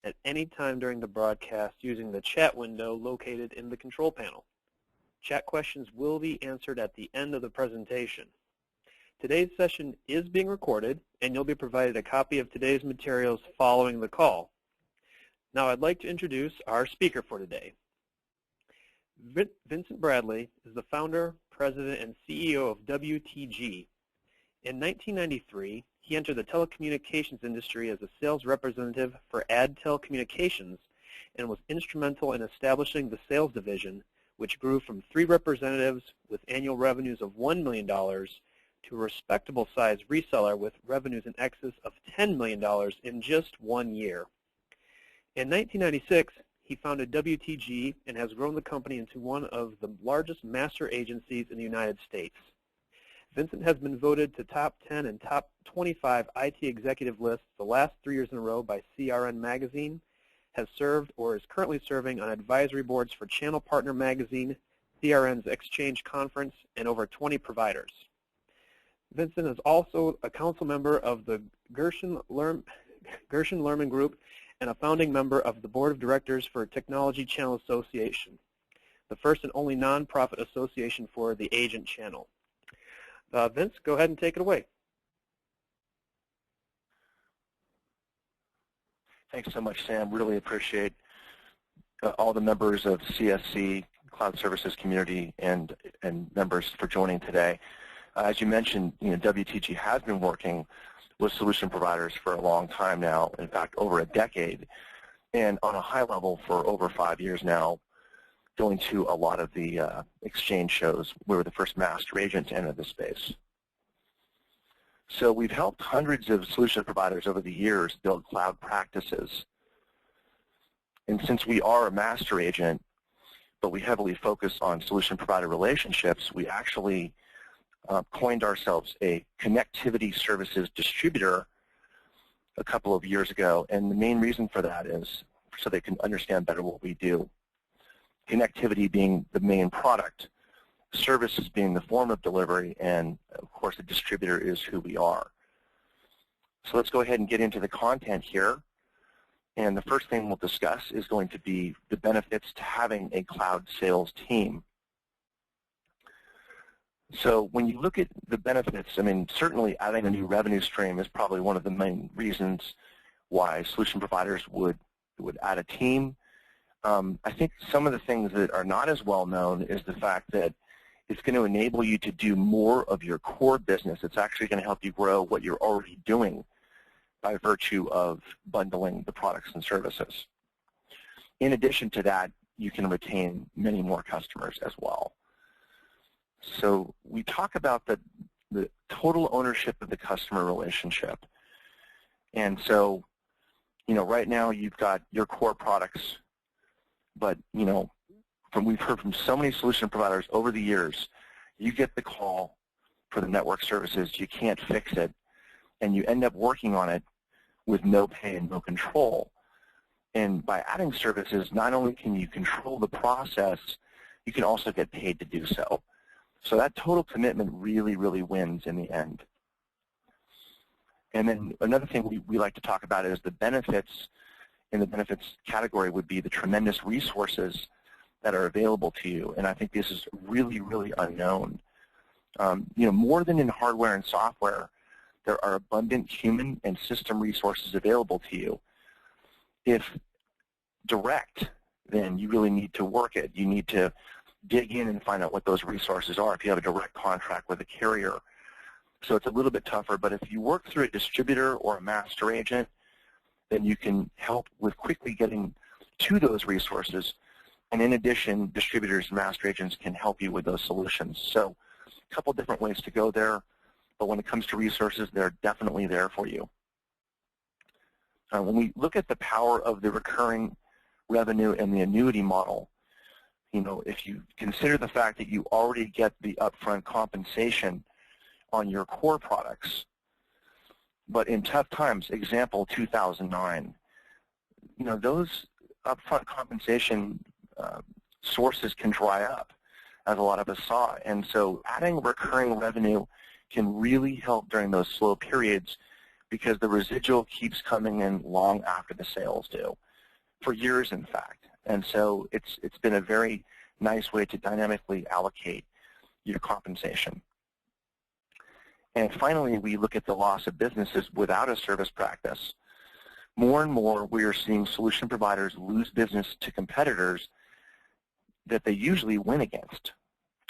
at any time during the broadcast using the chat window located in the control panel. Chat questions will be answered at the end of the presentation. Today's session is being recorded, and you'll be provided a copy of today's materials following the call. Now I'd like to introduce our speaker for today. Vincent Bradley is the founder, president, and CEO of WTG. In 1993, he entered the telecommunications industry as a sales representative for Addtel Communications and was instrumental in establishing the sales division, which grew from 3 representatives with annual revenues of $1 million to a respectable-sized reseller with revenues in excess of $10 million in just 1 year. In 1996, he founded WTG and has grown the company into one of the largest master agencies in the United States. Vincent has been voted to top 10 and top 25 IT executive lists the last 3 years in a row by CRN Magazine, has served or is currently serving on advisory boards for Channel Partner Magazine, CRN's Exchange Conference, and over 20 providers. Vincent is also a council member of the Gershon-Lerman Group and a founding member of the Board of Directors for Technology Channel Association, the first and only nonprofit association for the agent channel. Vince, go ahead and take it away. Thanks so much, Sam. Really appreciate all the members of CSC, Cloud Services Community, and members for joining today. As you mentioned, WTG has been working with solution providers for a long time now, in fact, over a decade, and on a high level for over 5 years now, going to a lot of the exchange shows. We were the first master agent to enter the space. So we've helped hundreds of solution providers over the years build cloud practices. And since we are a master agent, but we heavily focus on solution provider relationships, we actually coined ourselves a connectivity services distributor a couple of years ago. And the main reason for that is so they can understand better what we do. Connectivity being the main product, services being the form of delivery, and of course the distributor is who we are. So let's go ahead and get into the content here. And the first thing we'll discuss is going to be the benefits to having a cloud sales team. So when you look at the benefits, I mean, certainly adding a new revenue stream is probably one of the main reasons why solution providers would add a team. I think some of the things that are not as well known is the fact that it's going to enable you to do more of your core business. It's actually going to help you grow what you're already doing by virtue of bundling the products and services. In addition to that, you can retain many more customers as well. So we talk about the total ownership of the customer relationship. And so, right now you've got your core products, but, we've heard from so many solution providers over the years, you get the call for the network services, you can't fix it, and you end up working on it with no pay and no control. And by adding services, not only can you control the process, you can also get paid to do so. So that total commitment really, really wins in the end. And then another thing we like to talk about is the benefits. In the benefits category would be the tremendous resources that are available to you. And I think this is really, really unknown. More than in hardware and software, there are abundant human and system resources available to you. If direct, then you really need to work it. You need to dig in and find out what those resources are if you have a direct contract with a carrier. So it's a little bit tougher, but if you work through a distributor or a master agent, then you can help with quickly getting to those resources. And in addition, distributors and master agents can help you with those solutions. So a couple different ways to go there, but when it comes to resources, they're definitely there for you. When we look at the power of the recurring revenue and the annuity model, if you consider the fact that you already get the upfront compensation on your core products, but in tough times, example 2009, those upfront compensation sources can dry up, as a lot of us saw. And so adding recurring revenue can really help during those slow periods because the residual keeps coming in long after the sales do. for years, in fact. And so it's been a very nice way to dynamically allocate your compensation. And finally, we look at the loss of businesses without a service practice. More and more, we are seeing solution providers lose business to competitors that they usually win against.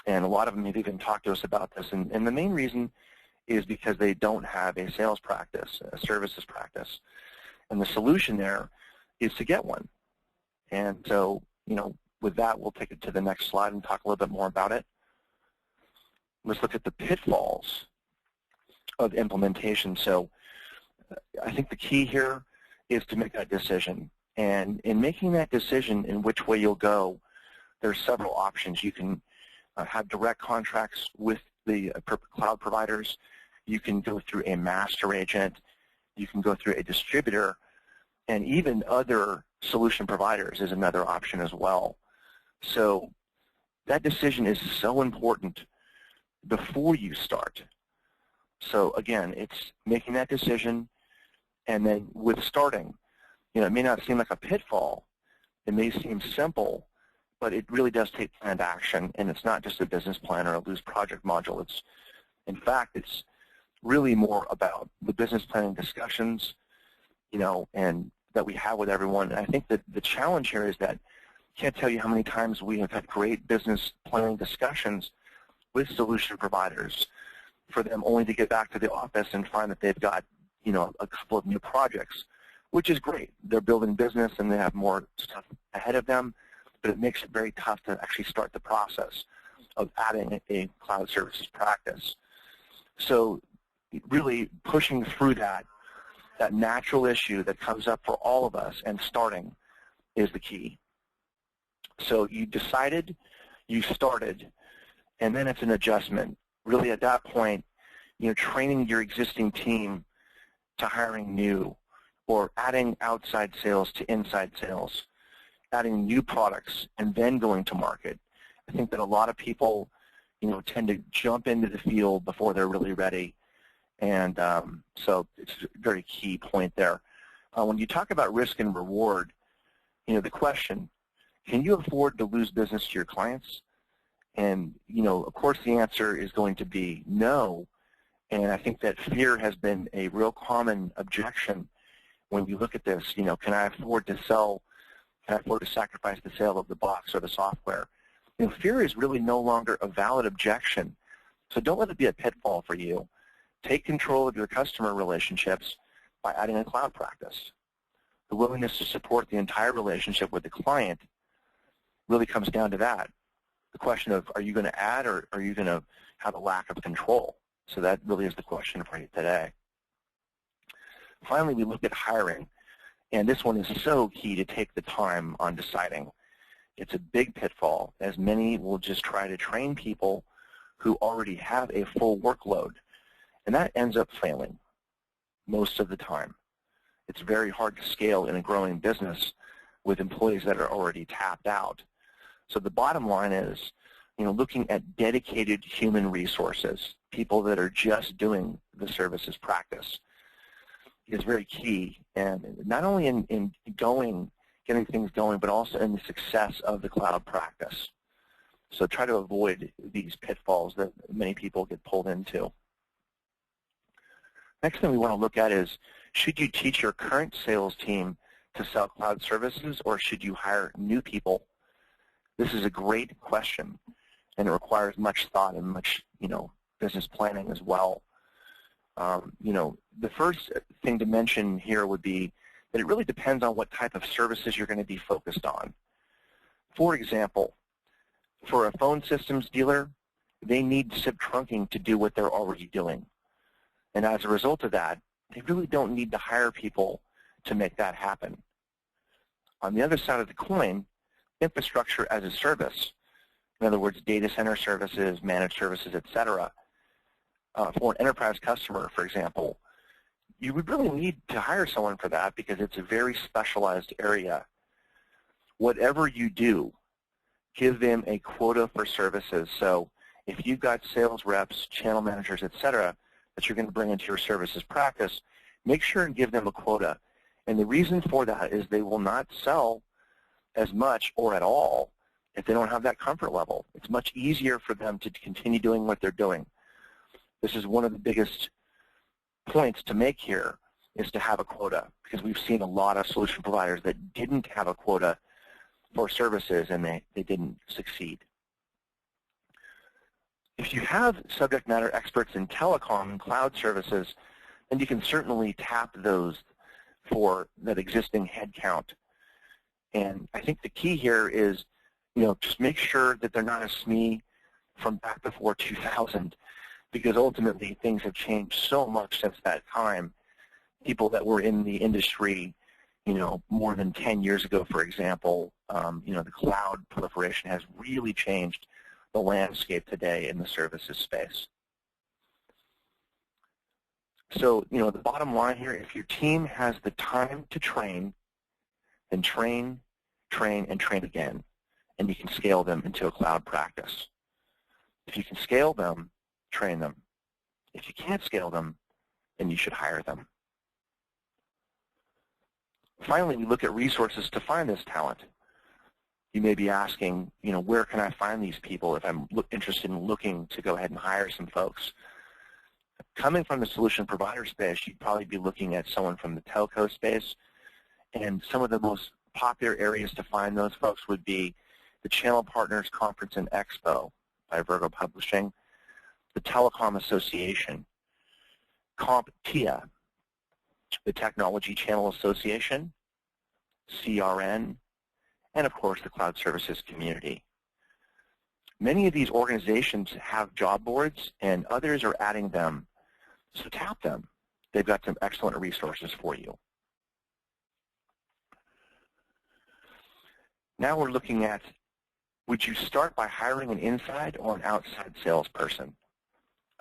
And a lot of them have even talked to us about this. And the main reason is because they don't have a sales practice, a services practice. And the solution there is to get one. And so, with that, we'll take it to the next slide and talk a little bit more about it. Let's look at the pitfalls of implementation. So I think the key here is to make that decision. And in making that decision in which way you'll go, there's several options. You can have direct contracts with the cloud providers. You can go through a master agent. You can go through a distributor. And even other solution providers is another option as well. So that decision is so important before you start. So again, it's making that decision, and then with starting, it may not seem like a pitfall. It may seem simple, but it really does take planned action, and it's not just a business plan or a loose project module. In fact, it's really more about the business planning discussions, and that we have with everyone. And I think that the challenge here is that I can't tell you how many times we have had great business planning discussions with solution providers for them only to get back to the office and find that they've got, a couple of new projects, which is great. They're building business and they have more stuff ahead of them, but it makes it very tough to actually start the process of adding a cloud services practice. So really pushing through that natural issue that comes up for all of us and starting is the key. So you decided, you started, and then it's an adjustment. Really at that point, training your existing team to hiring new, or adding outside sales to inside sales, adding new products, and then going to market. I think that a lot of people, tend to jump into the field before they're really ready. And so it's a very key point there. When you talk about risk and reward, the question, can you afford to lose business to your clients? And, of course the answer is going to be no. And I think that fear has been a real common objection when you look at this. Can I afford to sell, can I afford to sacrifice the sale of the box or the software? Fear is really no longer a valid objection. So don't let it be a pitfall for you. Take control of your customer relationships by adding a cloud practice. The willingness to support the entire relationship with the client really comes down to that. The question of, are you going to add, or are you going to have a lack of control? So that really is the question for you today. Finally, we look at hiring. And this one is so key to take the time on deciding. It's a big pitfall, as many will just try to train people who already have a full workload. And that ends up failing most of the time. It's very hard to scale in a growing business with employees that are already tapped out. So the bottom line is, looking at dedicated human resources, people that are just doing the services practice, is very key. And not only in getting things going, but also in the success of the cloud practice. So try to avoid these pitfalls that many people get pulled into. Next thing we want to look at is, should you teach your current sales team to sell cloud services, or should you hire new people? This is a great question, and it requires much thought and much, business planning as well. The first thing to mention here would be that it really depends on what type of services you're going to be focused on. For example, for a phone systems dealer, they need SIP trunking to do what they're already doing. And as a result of that, they really don't need to hire people to make that happen. On the other side of the coin, infrastructure as a service, in other words, data center services, managed services, etc. For an enterprise customer, for example, you would really need to hire someone for that because it's a very specialized area. Whatever you do, give them a quota for services. So if you've got sales reps, channel managers, etc., that you're going to bring into your services practice, make sure and give them a quota And the reason for that is they will not sell as much or at all if they don't have that comfort level. It's much easier for them to continue doing what they're doing. This is one of the biggest points to make here, is to have a quota, because we've seen a lot of solution providers that didn't have a quota for services and they didn't succeed. If you have subject matter experts in telecom and cloud services, then you can certainly tap those for that existing headcount. And I think the key here is, just make sure that they're not a SME from back before 2000, because ultimately things have changed so much since that time. People that were in the industry, more than 10 years ago, for example, the cloud proliferation has really changed the landscape today in the services space. So, the bottom line here, if your team has the time to train, then train, train, and train again, and you can scale them into a cloud practice. If you can scale them, train them. If you can't scale them, then you should hire them. Finally, we look at resources to find this talent. You may be asking, where can I find these people if I'm interested in looking to go ahead and hire some folks? Coming from the solution provider space, you'd probably be looking at someone from the telco space, and some of the most popular areas to find those folks would be the Channel Partners Conference and Expo by Virgo Publishing, the Telecom Association, CompTIA, the Technology Channel Association, CRN, and of course the Cloud Services Community. Many of these organizations have job boards, and others are adding them, so tap them. They've got some excellent resources for you. Now we're looking at, would you start by hiring an inside or an outside salesperson?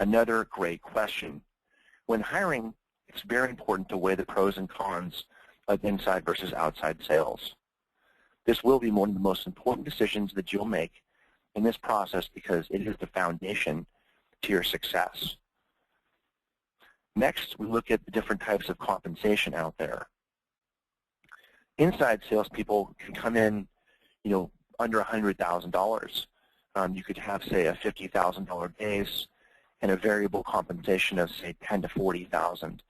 Another great question. When hiring, it's very important to weigh the pros and cons of inside versus outside sales. This will be one of the most important decisions that you'll make in this process, because it is the foundation to your success. Next, we look at the different types of compensation out there. Inside salespeople can come in, under $100,000. You could have, say, a $50,000 base and a variable compensation of, say, $10,000 to $40,000.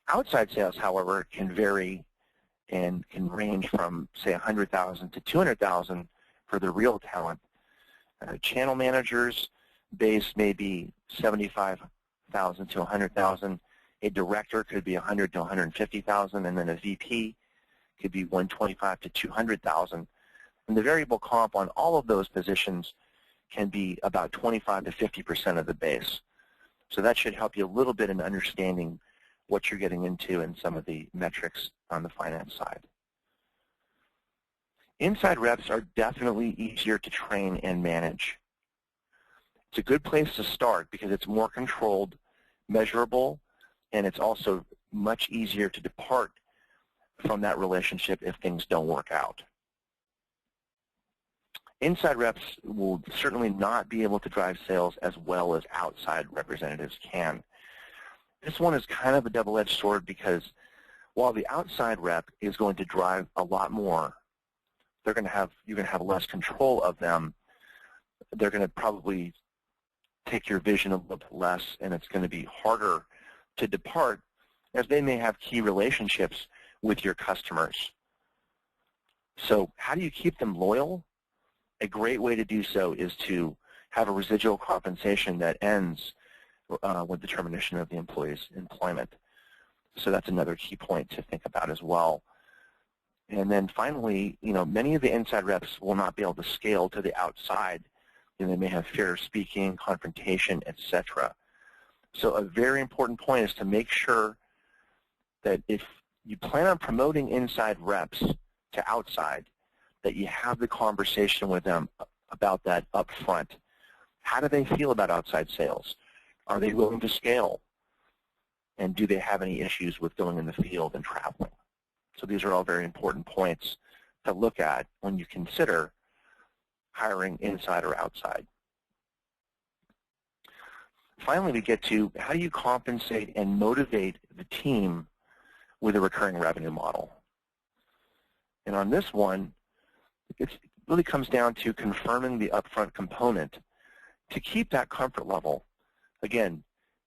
Outside sales, however, can vary and can range from, say, $100,000 to $200,000 for the real talent. Channel managers, base may be $75,000 to $100,000. A director could be $100,000 to $150,000, and then a VP could be $125,000 to $200,000. And the variable comp on all of those positions can be about 25 to 50% of the base. So that should help you a little bit in understanding what you're getting into and some of the metrics on the finance side. Inside reps are definitely easier to train and manage. It's a good place to start because it's more controlled, measurable, and it's also much easier to depart from that relationship if things don't work out. Inside reps will certainly not be able to drive sales as well as outside representatives can. This one is kind of a double-edged sword, because while the outside rep is going to drive a lot more, you're going to have less control of them. They're going to probably take your vision a little bit less, and it's going to be harder to depart, as they may have key relationships with your customers. So how do you keep them loyal? A great way to do so is to have a residual compensation that ends with the termination of the employee's employment. So that's another key point to think about as well. And then finally, many of the inside reps will not be able to scale to the outside. They may have fear of speaking, confrontation, etc. So a very important point is to make sure that if you plan on promoting inside reps to outside, that you have the conversation with them about that up front. How do they feel about outside sales? Are they willing to scale? And do they have any issues with going in the field and traveling? So these are all very important points to look at when you consider hiring inside or outside. Finally, we get to how do you compensate and motivate the team with a recurring revenue model. And on this one, it really comes down to confirming the upfront component to keep that comfort level. Again,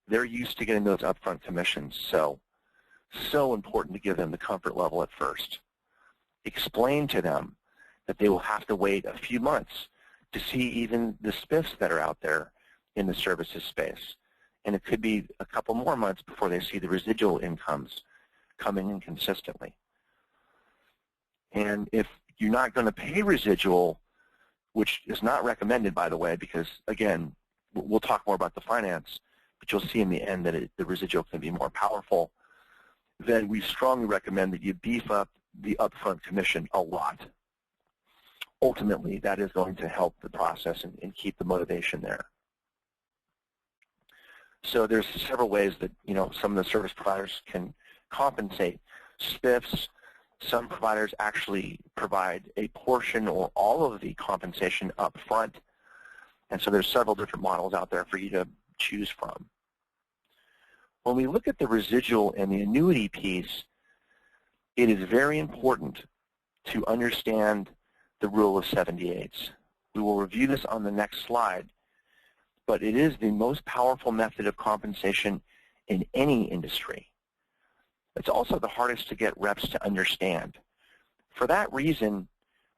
they're used to getting those upfront commissions, so important to give them the comfort level at first. Explain to them that they will have to wait a few months to see even the spiffs that are out there in the services space. And it could be a couple more months before they see the residual incomes coming in consistently. And if you're not going to pay residual, which is not recommended, by the way, because, again, we'll talk more about the finance, but you'll see in the end that the residual can be more powerful, then we strongly recommend that you beef up the upfront commission a lot. Ultimately, that is going to help the process and keep the motivation there. So there's several ways that, some of the service providers can compensate spiffs. Some providers actually provide a portion or all of the compensation up front. And so there's several different models out there for you to choose from. When we look at the residual and the annuity piece, it is very important to understand the rule of 78. We will review this on the next slide, but it is the most powerful method of compensation in any industry. It's also the hardest to get reps to understand. For that reason,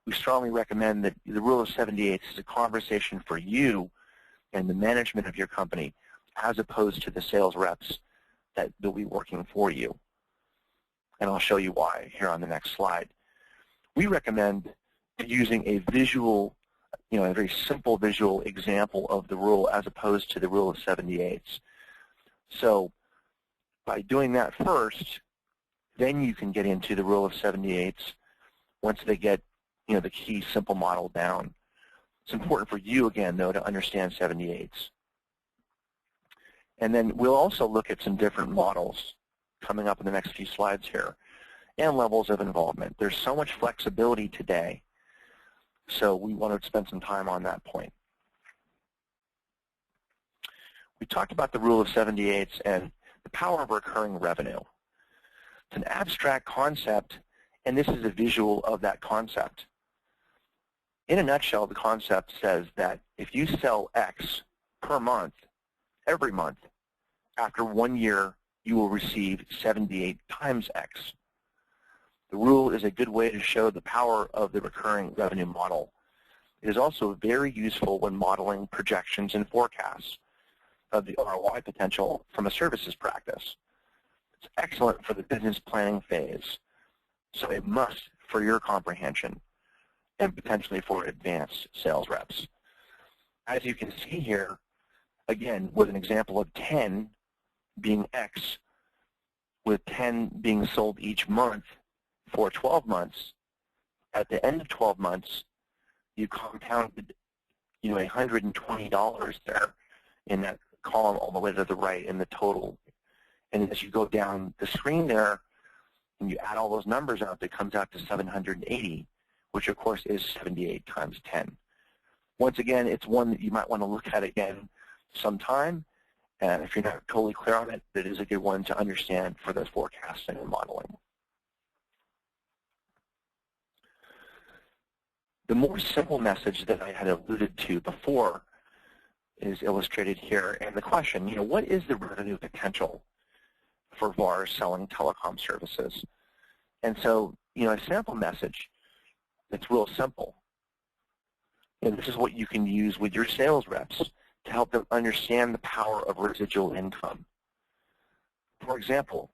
we strongly recommend that the rule of 78 is a conversation for you and the management of your company, as opposed to the sales reps that will be working for you. And I'll show you why here on the next slide. We recommend using a visual, a very simple visual example of the rule as opposed to the rule of 78. So by doing that first, then you can get into the rule of 78 once they get, the key simple model down. It's important for you, again, though, to understand 78. And then we'll also look at some different models coming up in the next few slides here, and levels of involvement. There's so much flexibility today, so we want to spend some time on that point. We talked about the rule of 78 and the power of recurring revenue. It's an abstract concept, and this is a visual of that concept. In a nutshell, the concept says that if you sell X per month, every month, after 1 year, you will receive 78 times X. The rule is a good way to show the power of the recurring revenue model. It is also very useful when modeling projections and forecasts of the ROI potential from a services practice. It's excellent for the business planning phase, so a must for your comprehension and potentially for advanced sales reps. As you can see here, again, with an example of 10 being X, with 10 being sold each month for 12 months, at the end of 12 months, you compounded, $120 there in that column all the way to the right in the total. And as you go down the screen there, and you add all those numbers up, it comes out to 780, which of course is 78 times 10. Once again, it's one that you might want to look at again sometime, and if you're not totally clear on it, it is a good one to understand for the forecasting and modeling. The more simple message that I had alluded to before is illustrated here, and the question, what is the revenue potential for VARs selling telecom services? And so, a sample message that's real simple. And this is what you can use with your sales reps to help them understand the power of residual income. For example,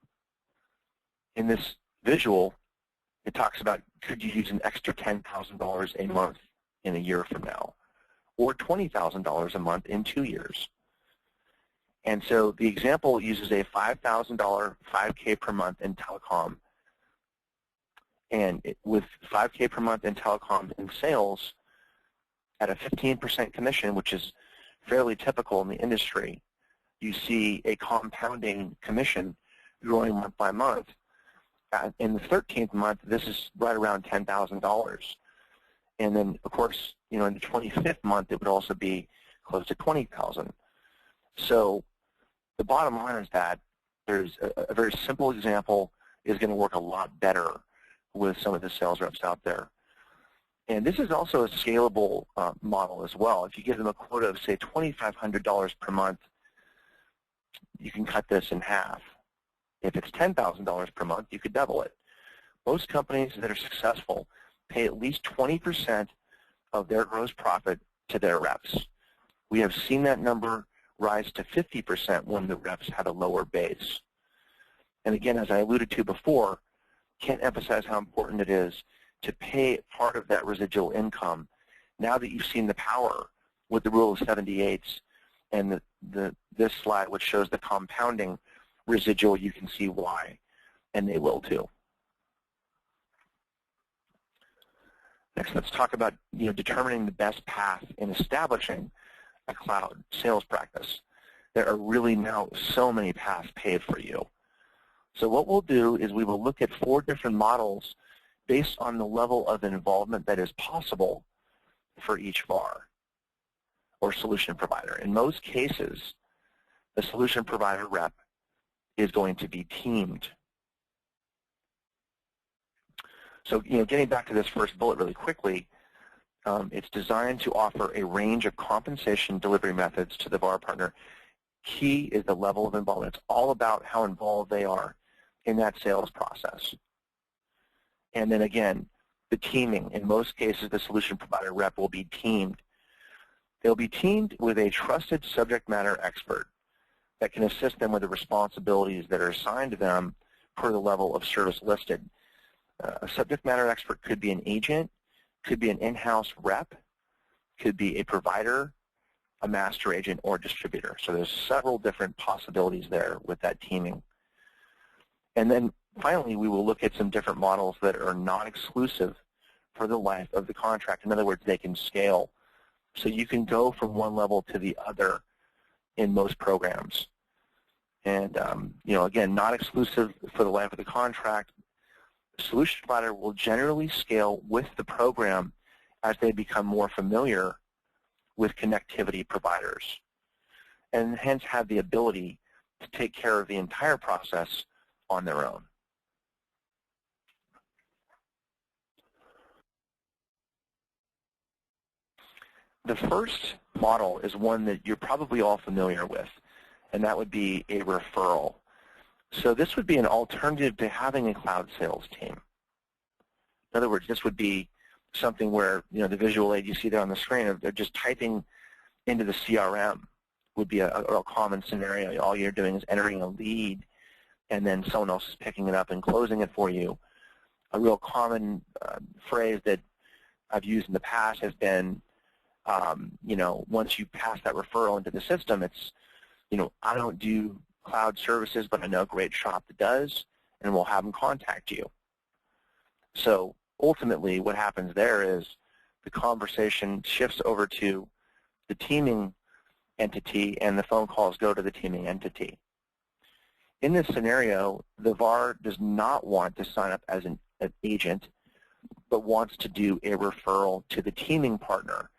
in this visual, it talks about, could you use an extra $10,000 a month in a year from now, or $20,000 a month in 2 years? And so the example uses a $5,000 5K per month in telecom. And with $5K per month in telecom in sales, at a 15% commission, which is fairly typical in the industry, you see a compounding commission growing month by month. In the 13th month, this is right around $10,000. And then, of course, in the 25th month, it would also be close to $20,000. So the bottom line is that there's a very simple example. is going to work a lot better with some of the sales reps out there. And this is also a scalable model as well. If you give them a quota of, say, $2,500 per month, you can cut this in half. If it's $10,000 per month, you could double it. Most companies that are successful pay at least 20% of their gross profit to their reps. We have seen that number rise to 50% when the reps have a lower base. And again, as I alluded to before, can't emphasize how important it is to pay part of that residual income now that you've seen the power with the rule of 78 and this slide, which shows the compounding residual. You can see why, and they will too. Next, let's talk about determining the best path in establishing a cloud sales practice. There are really now so many paths paved for you. So what we'll do is we will look at 4 different models based on the level of involvement that is possible for each VAR or solution provider. In most cases, the solution provider rep is going to be teamed. So, getting back to this first bullet really quickly, it's designed to offer a range of compensation delivery methods to the VAR partner. Key is the level of involvement. It's all about how involved they are in that sales process. And then again, the teaming. In most cases, the solution provider rep will be teamed. They'll be teamed with a trusted subject matter expert that can assist them with the responsibilities that are assigned to them per the level of service listed. A subject matter expert could be an agent, could be an in-house rep, could be a provider, a master agent, or distributor. So there's several different possibilities there with that teaming. And then finally, we will look at some different models that are non-exclusive for the life of the contract. In other words, they can scale. So you can go from one level to the other in most programs. And, again, not exclusive for the life of the contract. The solution provider will generally scale with the program as they become more familiar with connectivity providers, and hence have the ability to take care of the entire process on their own. The first model is one that you're probably all familiar with, and that would be a referral. So this would be an alternative to having a cloud sales team. In other words, this would be something where, the visual aid you see there on the screen, they're just typing into the CRM would be a common scenario. All you're doing is entering a lead, and then someone else is picking it up and closing it for you. A real common phrase that I've used in the past has been, once you pass that referral into the system, it's, I don't do cloud services, but I know a great shop that does, and we'll have them contact you. So ultimately, what happens there is the conversation shifts over to the teaming entity, and the phone calls go to the teaming entity. In this scenario, the VAR does not want to sign up as an agent, but wants to do a referral to the teaming partner.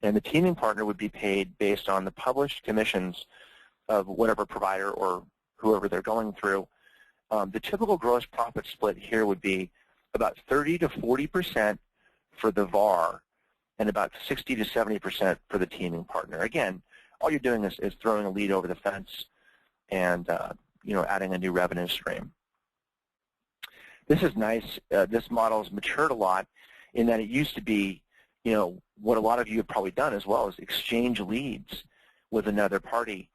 And the teaming partner would be paid based on the published commissions of whatever provider or whoever they're going through. The typical gross profit split here would be about 30 to 40% for the VAR and about 60 to 70% for the teaming partner. Again, all you're doing is throwing a lead over the fence and adding a new revenue stream. This is nice. This model has matured a lot in that it used to be, what a lot of you have probably done as well is exchange leads with another party.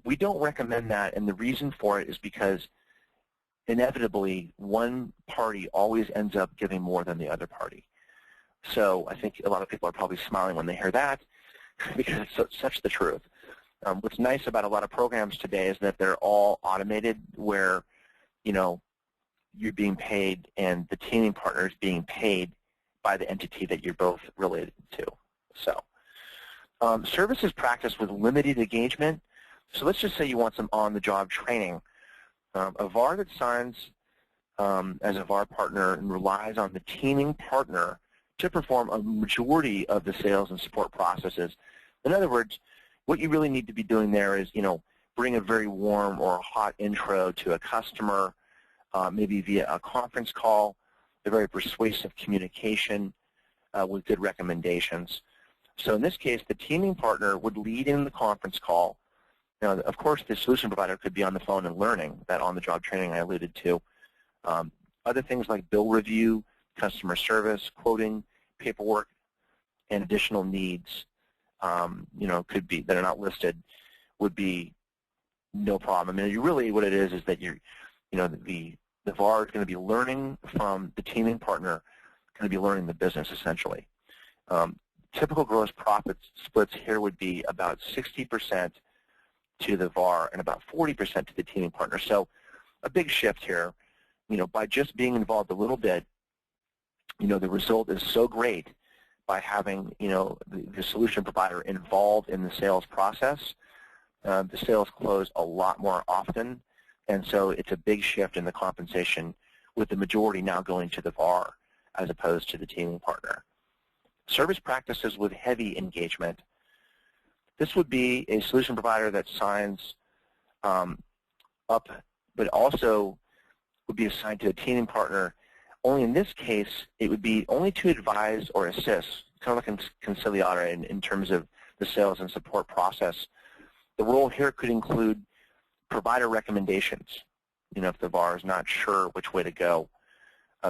We don't recommend that, and the reason for it is because inevitably one party always ends up giving more than the other party. So I think a lot of people are probably smiling when they hear that because it's such the truth. What's nice about a lot of programs today is that they're all automated where, you're being paid and the teaming partner is being paid by the entity that you're both related to. So services practice with limited engagement. So let's just say you want some on-the-job training. A VAR that signs as a VAR partner and relies on the teaming partner to perform a majority of the sales and support processes. In other words, what you really need to be doing there is, bring a very warm or hot intro to a customer, maybe via a conference call, a very persuasive communication with good recommendations. So in this case, the teaming partner would lead in the conference call. Now, of course, the solution provider could be on the phone and learning, that on-the-job training I alluded to. Other things like bill review, customer service, quoting, paperwork, and additional needs, could be that are not listed, would be no problem. I mean, really what it is that the VAR is going to be learning from the teaming partner, going to be learning the business essentially. Typical gross profit splits here would be about 60% to the VAR and about 40% to the teaming partner. So a big shift here. By just being involved a little bit, the result is so great by having, the solution provider involved in the sales process. The sales close a lot more often, and so it's a big shift in the compensation, with the majority now going to the VAR as opposed to the teaming partner. Service practices with heavy engagement. This would be a solution provider that signs up, but also would be assigned to a teaming partner. Only in this case, it would be only to advise or assist, kind of like a conciliator in terms of the sales and support process. The role here could include provider recommendations, if the VAR is not sure which way to go,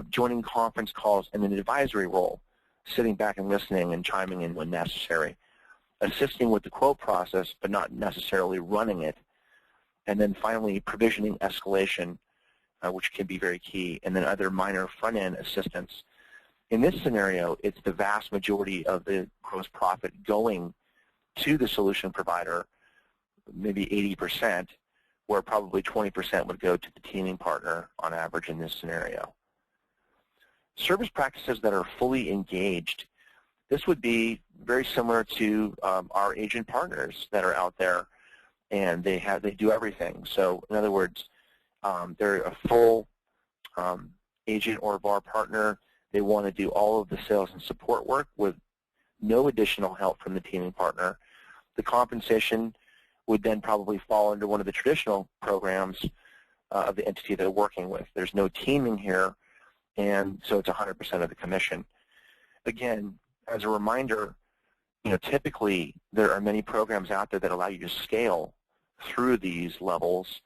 joining conference calls, and an advisory role, sitting back and listening and chiming in when necessary, assisting with the quote process but not necessarily running it, and then finally provisioning escalation, which can be very key, and then other minor front-end assistance. In this scenario, it's the vast majority of the gross profit going to the solution provider, maybe 80%, where probably 20% would go to the teaming partner on average in this scenario. Service practices that are fully engaged. This would be very similar to our agent partners that are out there, and they do everything. So in other words, they're a full agent or VAR partner. They want to do all of the sales and support work with no additional help from the teaming partner. The compensation would then probably fall under one of the traditional programs of the entity they're working with. There's no teaming here, and so it's 100% of the commission. Again, as a reminder, typically there are many programs out there that allow you to scale through these levels.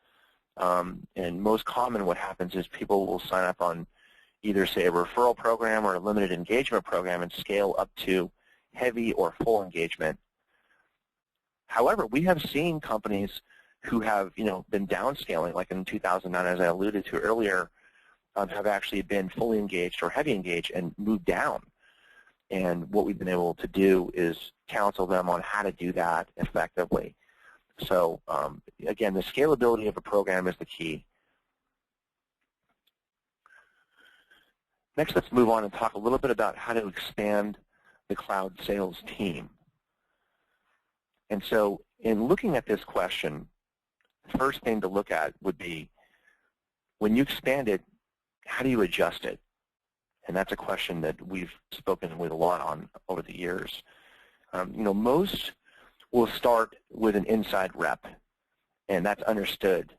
And most common what happens is people will sign up on either, say, a referral program or a limited engagement program and scale up to heavy or full engagement. However, we have seen companies who have, been downscaling, like in 2009, as I alluded to earlier, have actually been fully engaged or heavy engaged and moved down. And what we've been able to do is counsel them on how to do that effectively. So again, the scalability of a program is the key. Next, let's move on and talk a little bit about how to expand the cloud sales team. And so in looking at this question, the first thing to look at would be, when you expand it, how do you adjust it? And that's a question that we've spoken with a lot on over the years. Most will start with an inside rep, and that's understood.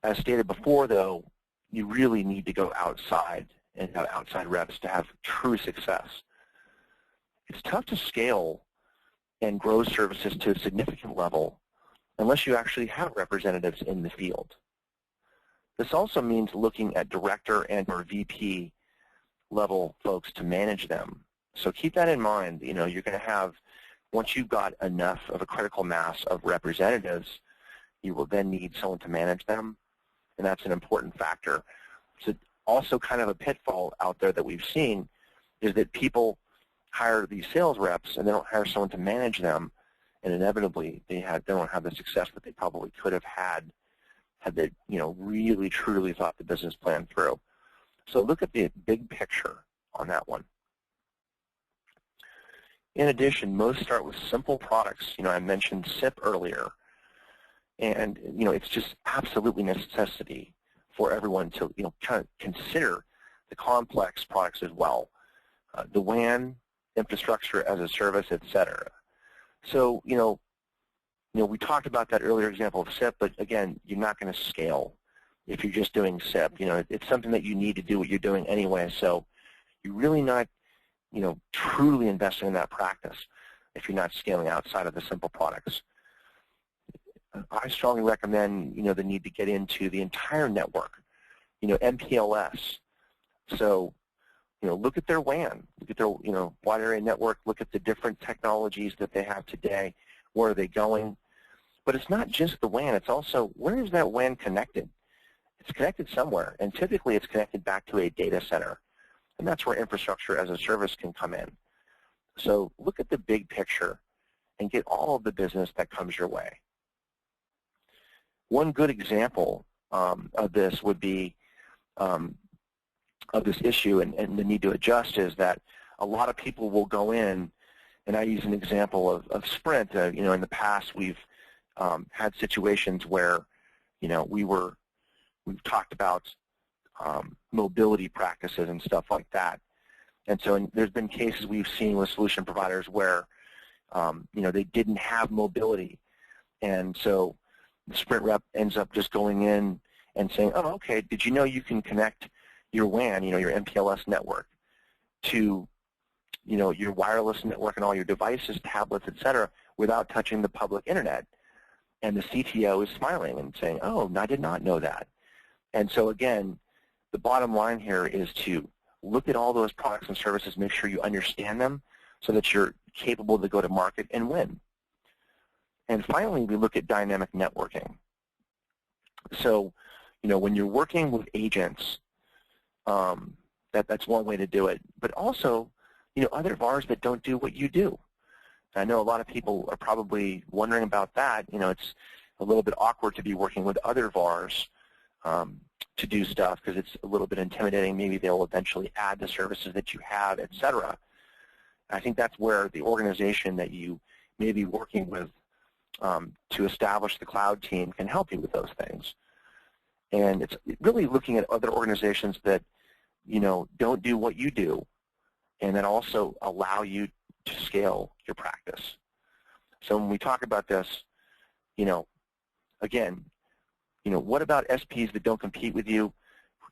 As stated before, though, you really need to go outside and have outside reps to have true success. It's tough to scale and grow services to a significant level unless you actually have representatives in the field. This also means looking at director and or VP level folks to manage them. So keep that in mind. You're going to have, once you've got enough of a critical mass of representatives, you will then need someone to manage them, and that's an important factor. So also kind of a pitfall out there that we've seen is that people hire these sales reps and they don't hire someone to manage them, and inevitably they don't have the success that they probably could have had they really truly thought the business plan through. So look at the big picture on that one. In addition, most start with simple products. I mentioned SIP earlier, and it's just absolutely necessity for everyone to kind of consider the complex products as well, the WAN, infrastructure as a service, etc. So we talked about that earlier example of SIP, but again, you're not going to scale. if you're just doing SIP. It's something that you need to do what you're doing anyway, so you're really not, truly investing in that practice if you're not scaling outside of the simple products. I strongly recommend, the need to get into the entire network, MPLS. So, look at their WAN, look at their, wide area network, look at the different technologies that they have today, where are they going. But it's not just the WAN, it's also, where is that WAN connected? It's connected somewhere, and typically it's connected back to a data center. And that's where infrastructure as a service can come in. So look at the big picture and get all of the business that comes your way. One good example of this would be, of this issue and the need to adjust, is that a lot of people will go in, and I use an example of Sprint. In the past we've had situations where, we've talked about mobility practices and stuff like that. And so there's been cases we've seen with solution providers where, they didn't have mobility. And so the Sprint rep ends up just going in and saying, oh, okay, did you know you can connect your WAN, your MPLS network, to, your wireless network and all your devices, tablets, et cetera, without touching the public internet? And the CTO is smiling and saying, oh, I did not know that. And so again, the bottom line here is to look at all those products and services, make sure you understand them so that you're capable to go to market and win. And finally, we look at dynamic networking. So, when you're working with agents, that's one way to do it. But also, other VARs that don't do what you do. I know a lot of people are probably wondering about that. It's a little bit awkward to be working with other VARs to do stuff because it's a little bit intimidating. Maybe they'll eventually add the services that you have, et cetera. I think that's where the organization that you may be working with to establish the cloud team can help you with those things. And it's really looking at other organizations that, don't do what you do and that also allow you to scale your practice. So when we talk about this, again, what about SPs that don't compete with you?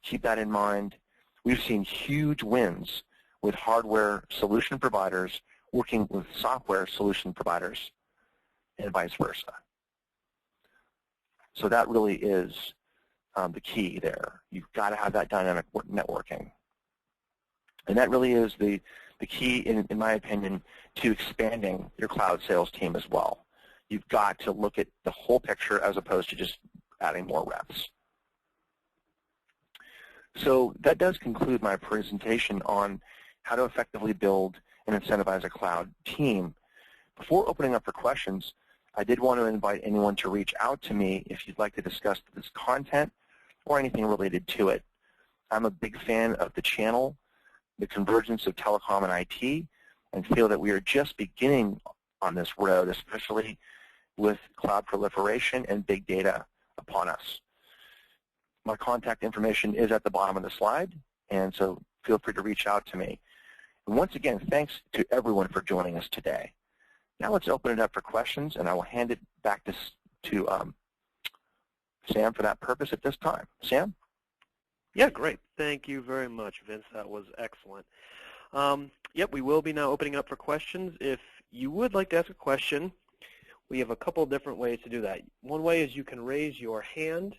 Keep that in mind. We've seen huge wins with hardware solution providers working with software solution providers and vice versa. So that really is the key there. You've got to have that dynamic networking. And that really is the key, in my opinion, to expanding your cloud sales team as well. You've got to look at the whole picture as opposed to just adding more reps. So that does conclude my presentation on how to effectively build and incentivize a cloud team. Before opening up for questions, I did want to invite anyone to reach out to me if you'd like to discuss this content or anything related to it. I'm a big fan of the channel, the convergence of telecom and IT, and feel that we are just beginning on this road, especially with cloud proliferation and big data upon us. My contact information is at the bottom of the slide, and so feel free to reach out to me. And once again, thanks to everyone for joining us today. Now let's open it up for questions, and I will hand it back to Sam for that purpose at this time. Sam? Yeah, great. Thank you very much, Vince. That was excellent. Yep, we will be now opening up for questions. If you would like to ask a question, we have a couple different ways to do that. One way is you can raise your hand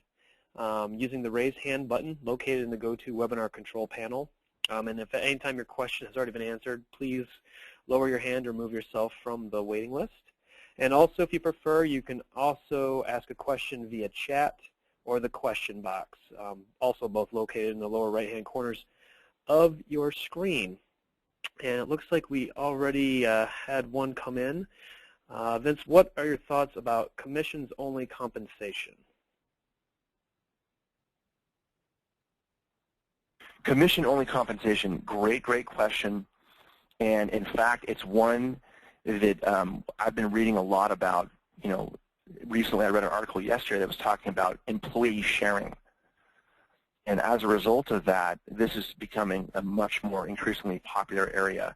using the Raise Hand button located in the GoToWebinar control panel. And if at any time your question has already been answered, please lower your hand or move yourself from the waiting list. And also, if you prefer, you can also ask a question via chat or the question box, also both located in the lower right-hand corners of your screen. And it looks like we already had one come in. Vince, what are your thoughts about commissions-only compensation? Commission-only compensation, great question. And in fact, it's one that I've been reading a lot about. Recently I read an article yesterday that was talking about employee sharing. And as a result of that, this is becoming a much more increasingly popular area.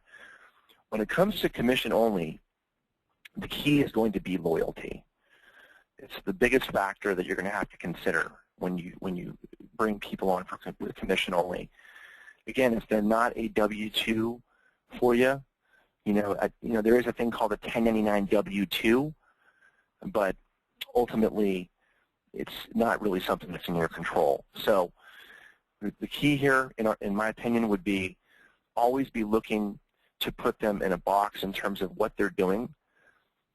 When it comes to commission only, the key is going to be loyalty. It's the biggest factor that you're going to have to consider when you bring people on with commission only. Again, if they're not a W-2 for you, there is a thing called a 1099 W-2, but ultimately it's not really something that's in your control. So the key here, in my opinion, would be always be looking to put them in a box in terms of what they're doing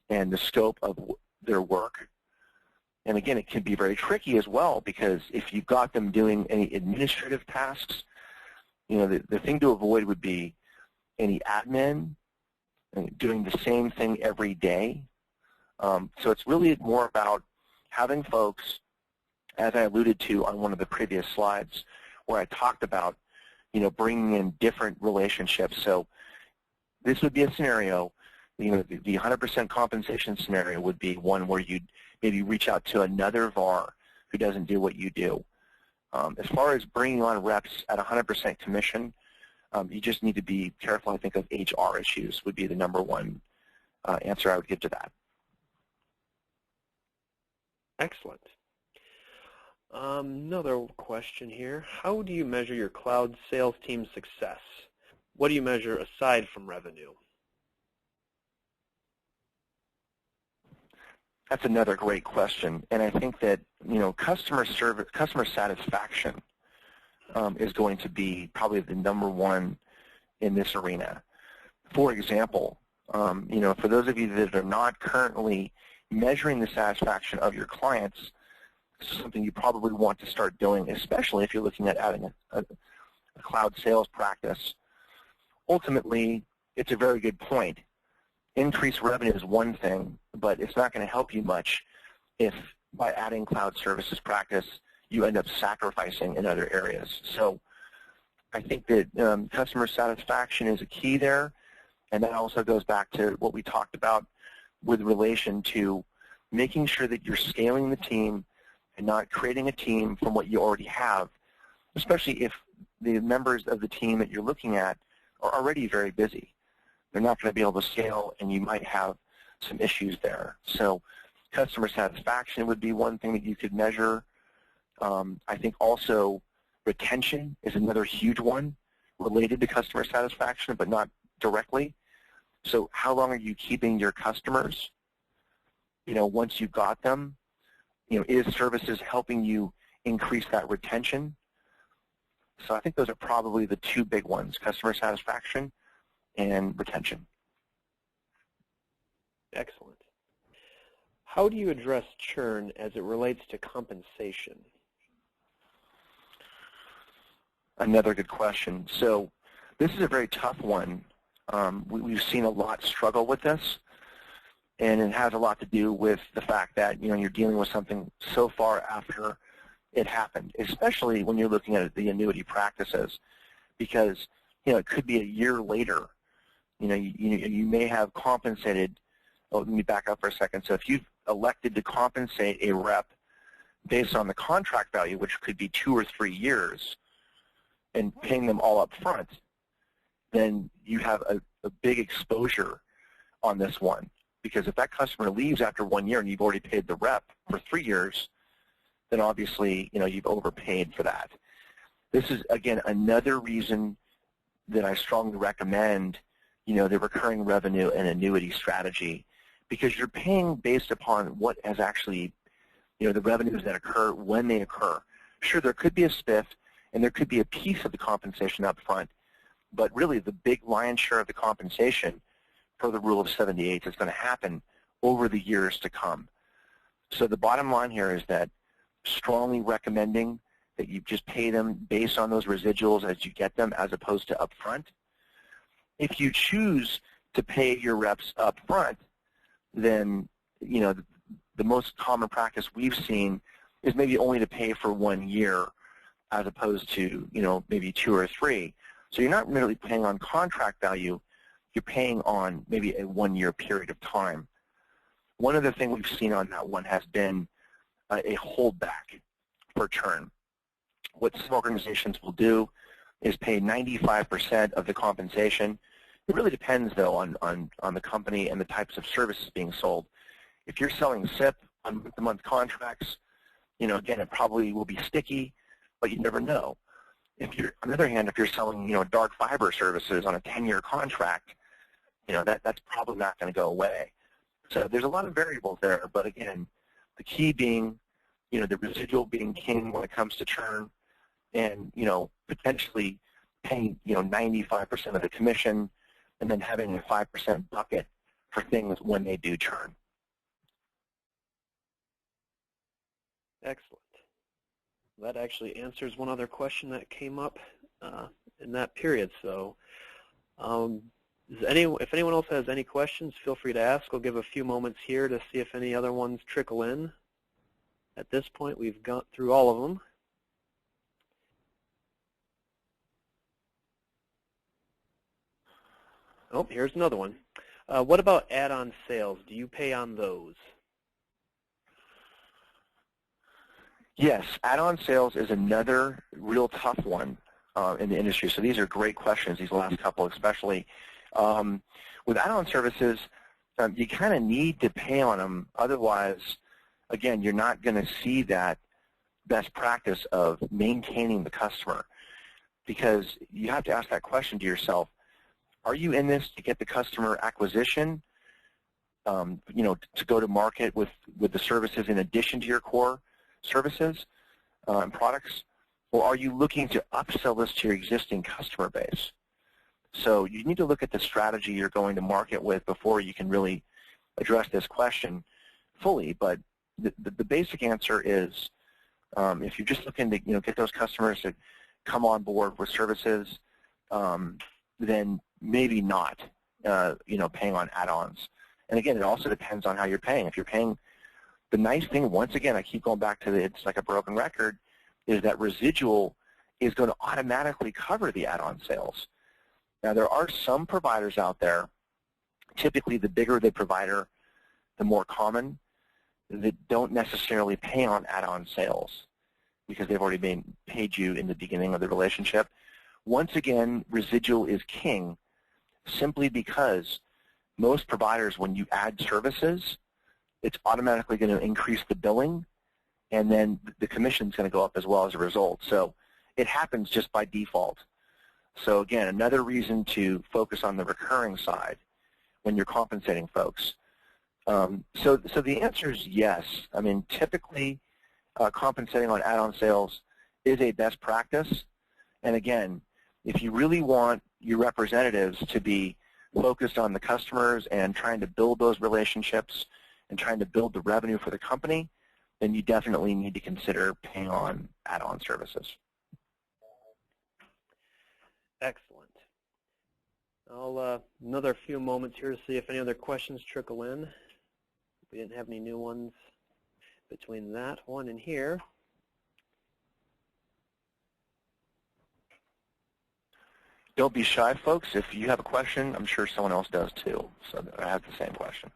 and the scope of their work. And again, it can be very tricky as well, because if you've got them doing any administrative tasks, the thing to avoid would be any admin doing the same thing every day. So it's really more about having folks, as I alluded to on one of the previous slides, where I talked about, bringing in different relationships. So this would be a scenario, the 100% compensation scenario would be one where you'd maybe reach out to another VAR who doesn't do what you do. As far as bringing on reps at 100% commission, you just need to be careful, I think, of HR issues would be the number one answer I would give to that. Excellent. Another question here. How do you measure your cloud sales team's success? What do you measure aside from revenue? That's another great question, and I think that customer satisfaction is going to be probably the number one in this arena. For example, for those of you that are not currently measuring the satisfaction of your clients, this is something you probably want to start doing, especially if you're looking at adding a cloud sales practice. Ultimately, it's a very good point. Increased revenue is one thing, but it's not going to help you much if by adding cloud services practice you end up sacrificing in other areas. So I think that customer satisfaction is a key there, and that also goes back to what we talked about with relation to making sure that you're scaling the team and not creating a team from what you already have, especially if the members of the team that you're looking at are already very busy. They're not going to be able to scale, and you might have some issues there. So customer satisfaction would be one thing that you could measure. I think also retention is another huge one related to customer satisfaction, but not directly. So how long are you keeping your customers? Once you've got them, is services helping you increase that retention? So I think those are probably the two big ones, customer satisfaction and retention. Excellent. How do you address churn as it relates to compensation? Another good question. So this is a very tough one. We've seen a lot struggle with this, and it has a lot to do with the fact that you're dealing with something so far after it happened, especially when you're looking at the annuity practices, because it could be a year later. You may have compensated. Oh, let me back up for a second. So if you've elected to compensate a rep based on the contract value, which could be 2 or 3 years, and paying them all up front, then you have a big exposure on this one. Because if that customer leaves after 1 year and you've already paid the rep for 3 years, then obviously you've overpaid for that. This is, again, another reason that I strongly recommend the recurring revenue and annuity strategy, because you're paying based upon what has actually, the revenues that occur when they occur. Sure, there could be a spiff, and there could be a piece of the compensation up front, but really the big lion's share of the compensation per the rule of 78 is going to happen over the years to come. So the bottom line here is that strongly recommending that you just pay them based on those residuals as you get them as opposed to upfront. If you choose to pay your reps up front, then the most common practice we've seen is maybe only to pay for 1 year as opposed to maybe 2 or 3. So you're not really paying on contract value, you're paying on maybe a 1-year period of time. One other thing we've seen on that one has been a holdback for churn. What some organizations will do is pay 95% of the compensation. It really depends, though, on the company and the types of services being sold. If you're selling SIP on month-to-month contracts, again, it probably will be sticky. but you never know. If you're, on the other hand, if you're selling, dark fiber services on a 10-year contract, that's probably not going to go away. So there's a lot of variables there, but again, the key being, the residual being king when it comes to churn, and potentially paying 95% of the commission, and then having a 5% bucket for things when they do churn. Excellent. That actually answers one other question that came up in that period. So if anyone else has any questions, feel free to ask. We'll give a few moments here to see if any other ones trickle in. At this point, we've got through all of them. Oh, here's another one. What about add-on sales? Do you pay on those? Yes, add-on sales is another real tough one in the industry. So these are great questions, these last couple especially. With add-on services, you kind of need to pay on them. Otherwise, again, you're not going to see that best practice of maintaining the customer, because you have to ask that question to yourself. Are you in this to get the customer acquisition, to go to market with the services in addition to your core services and products, or are you looking to upsell this to your existing customer base? So you need to look at the strategy you're going to market with before you can really address this question fully. But the basic answer is, if you're just looking to get those customers to come on board with services, then maybe not paying on add-ons. And again, it also depends on how you're paying. If you're paying, the nice thing, once again, I keep going back to it's like a broken record, is that residual is going to automatically cover the add-on sales. Now, there are some providers out there, typically the bigger the provider, the more common, that don't necessarily pay on add-on sales because they've already paid you in the beginning of the relationship. Once again, residual is king simply because most providers, when you add services, it's automatically going to increase the billing, and then the commission is going to go up as well as a result. So it happens just by default. So again, another reason to focus on the recurring side when you're compensating folks. So the answer is yes. I mean, typically compensating on add-on sales is a best practice. And again, if you really want your representatives to be focused on the customers and trying to build those relationships and trying to build the revenue for the company, then you definitely need to consider paying on add-on services. Excellent. I'll another few moments here to see if any other questions trickle in. We didn't have any new ones between that one and here. Don't be shy, folks. If you have a question, I'm sure someone else does too. So I have the same question.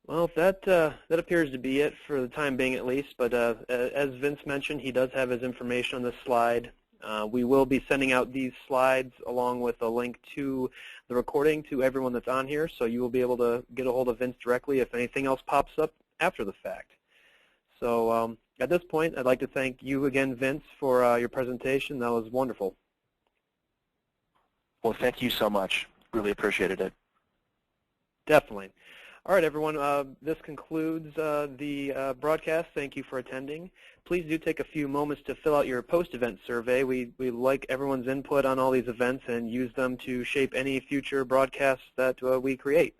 Well, that appears to be it for the time being, at least. But as Vince mentioned, he does have his information on this slide. We will be sending out these slides along with a link to the recording to everyone that's on here, so you will be able to get a hold of Vince directly if anything else pops up after the fact. So at this point, I'd like to thank you again, Vince, for your presentation. That was wonderful. Well, thank you so much. Really appreciated it. Definitely. All right, everyone, this concludes the broadcast. Thank you for attending. Please do take a few moments to fill out your post-event survey. We like everyone's input on all these events and use them to shape any future broadcasts that we create.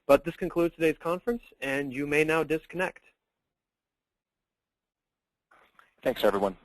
But this concludes today's conference, and you may now disconnect. Thanks, everyone.